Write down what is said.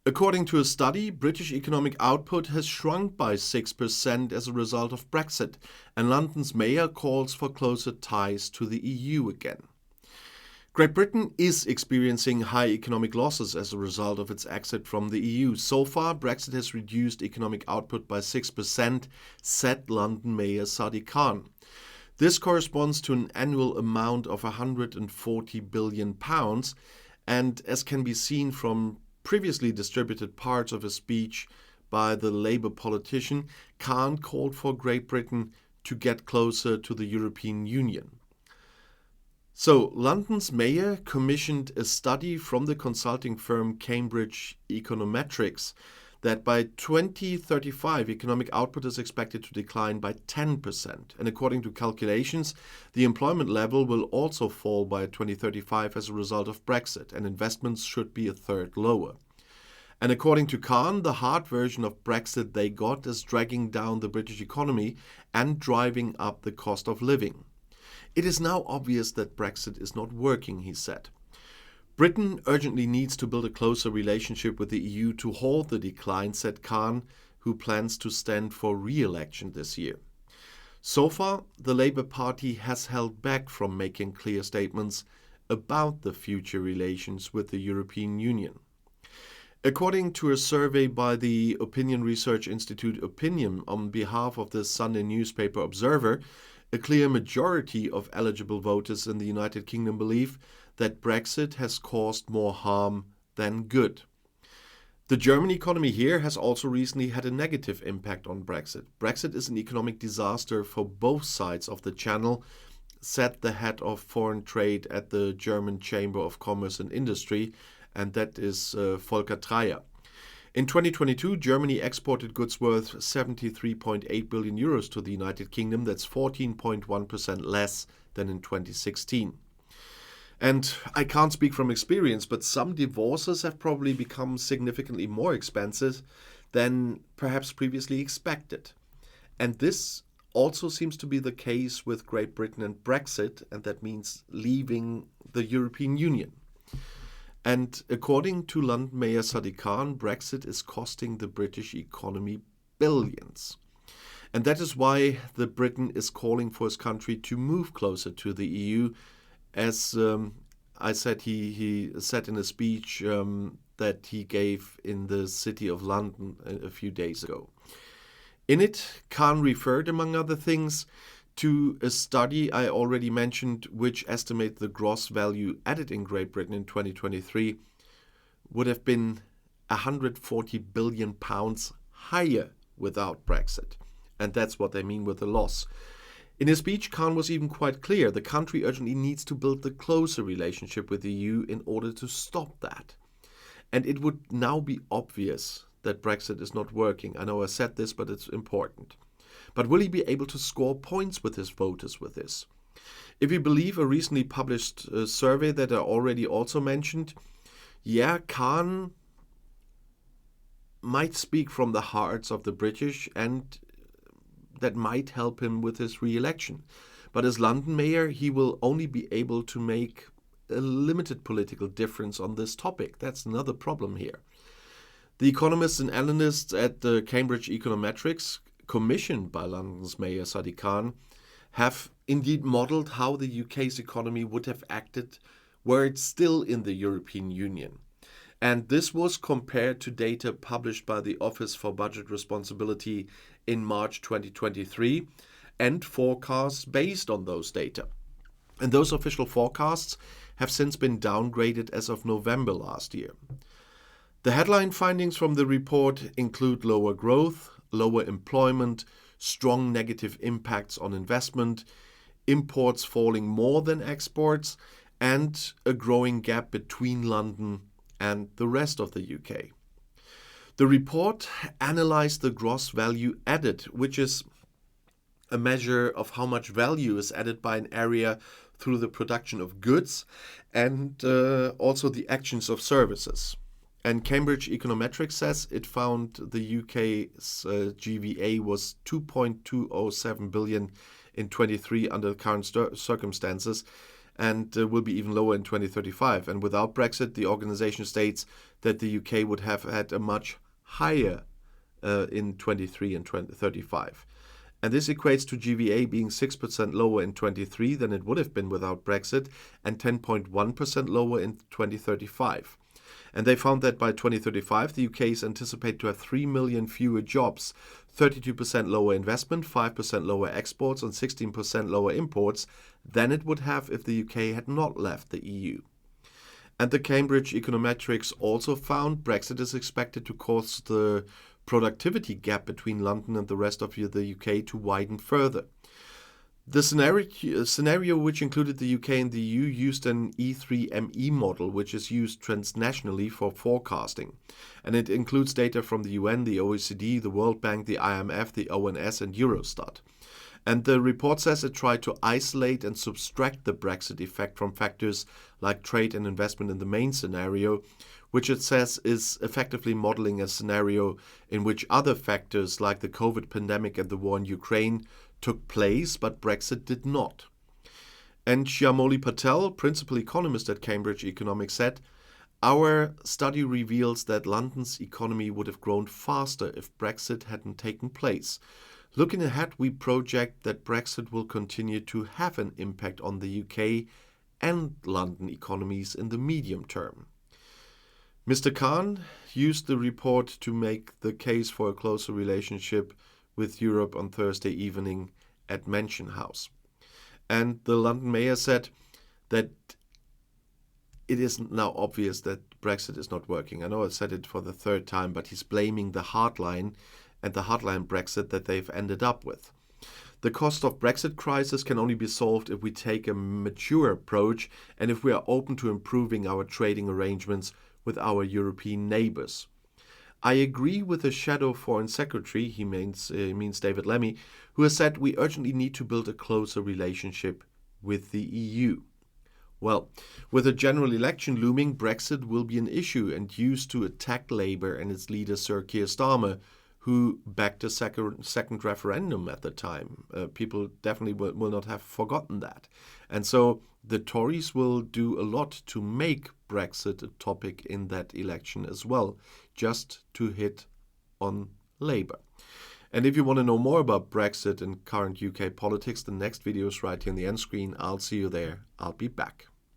According to a study, British economic output has shrunk by 6% as a result of Brexit, and London's mayor calls for closer ties to the EU again. Great Britain is experiencing high economic losses as a result of its exit from the EU. So far, Brexit has reduced economic output by 6%, said London Mayor Sadiq Khan. This corresponds to an annual amount of £140 billion, and as can be seen from previously distributed parts of a speech by the Labour politician, Khan called for Great Britain to get closer to the European Union. So, London's mayor commissioned a study from the consulting firm Cambridge Econometrics that by 2035 economic output is expected to decline by 10%. And according to calculations, the employment level will also fall by 2035 as a result of Brexit, and investments should be a third lower. And according to Khan, the hard version of Brexit they got is dragging down the British economy and driving up the cost of living. It is now obvious that Brexit is not working, he said. Britain urgently needs to build a closer relationship with the EU to halt the decline, said Khan, who plans to stand for re-election this year. So far, the Labour Party has held back from making clear statements about the future relations with the European Union. According to a survey by the opinion research institute Opinion on behalf of the Sunday newspaper Observer, a clear majority of eligible voters in the United Kingdom believe that Brexit has caused more harm than good. The German economy here has also recently had a negative impact on Brexit. Brexit is an economic disaster for both sides of the Channel, said the head of foreign trade at the German Chamber of Commerce and Industry, and that is Volker Treyer. In 2022, Germany exported goods worth 73.8 billion euros to the United Kingdom. That's 14.1% less than in 2016. And I can't speak from experience, but some divorces have probably become significantly more expensive than perhaps previously expected. And this also seems to be the case with Great Britain and Brexit, and that means leaving the European Union. And according to London Mayor Sadiq Khan, Brexit is costing the British economy billions. And that is why the Britain is calling for his country to move closer to the EU. As I said, he said in a speech that he gave in the city of London a few days ago. In it, Khan referred, among other things, to a study I already mentioned, which estimates the gross value added in Great Britain in 2023 would have been £140 billion higher without Brexit. And that's what they mean with the loss. In his speech, Khan was even quite clear. The country urgently needs to build a closer relationship with the EU in order to stop that. And it would now be obvious that Brexit is not working. I know I said this, but it's important. But will he be able to score points with his voters with this? If we believe a recently published survey that I already also mentioned, Khan might speak from the hearts of the British, and that might help him with his re-election. But as London mayor, he will only be able to make a limited political difference on this topic. That's another problem here. The economists and analysts at the Cambridge Econometrics, commissioned by London's Mayor Sadiq Khan, have indeed modelled how the UK's economy would have acted were it still in the European Union. And this was compared to data published by the Office for Budget Responsibility in March 2023 and forecasts based on those data. And those official forecasts have since been downgraded as of November last year. The headline findings from the report include lower growth, lower employment, strong negative impacts on investment, imports falling more than exports, and a growing gap between London and the rest of the UK. The report analyzed the gross value added, which is a measure of how much value is added by an area through the production of goods and also the actions of services. And Cambridge Econometrics says it found the UK's GVA was 2.207 billion in 23 under current circumstances. and will be even lower in 2035. And without Brexit, the organization states that the UK would have had a much higher in 23 and 2035. And this equates to GVA being 6% lower in 23 than it would have been without Brexit, and 10.1% lower in 2035. And they found that by 2035, the UK is anticipated to have 3 million fewer jobs, 32% lower investment, 5% lower exports, and 16% lower imports than it would have if the UK had not left the EU. And the Cambridge Econometrics also found Brexit is expected to cause the productivity gap between London and the rest of the UK to widen further. The scenario, which included the UK and the EU, used an E3ME model, which is used transnationally for forecasting. And it includes data from the UN, the OECD, the World Bank, the IMF, the ONS, and Eurostat. And the report says it tried to isolate and subtract the Brexit effect from factors like trade and investment in the main scenario, which it says is effectively modeling a scenario in which other factors like the COVID pandemic and the war in Ukraine took place, but Brexit did not. And Shyamoli Patel, principal economist at Cambridge Economics, said, "Our study reveals that London's economy would have grown faster if Brexit hadn't taken place. Looking ahead, we project that Brexit will continue to have an impact on the UK and London economies in the medium term." Mr. Khan used the report to make the case for a closer relationship with Europe on Thursday evening at Mansion House. And the London mayor said that it is now obvious that Brexit is not working. I know I said it for the third time, but he's blaming the hardline and the hardline Brexit that they've ended up with. The cost of Brexit crisis can only be solved if we take a mature approach and if we are open to improving our trading arrangements with our European neighbors. I agree with the Shadow Foreign Secretary, he means David Lemmy, who has said we urgently need to build a closer relationship with the EU. Well, with a general election looming, Brexit will be an issue and used to attack Labour and its leader Sir Keir Starmer, who backed a second referendum at the time. People definitely will not have forgotten that. And so the Tories will do a lot to make Brexit a topic in that election as well, just to hit on Labour. And if you want to know more about Brexit and current UK politics, the next video is right here on the end screen. I'll see you there. I'll be back.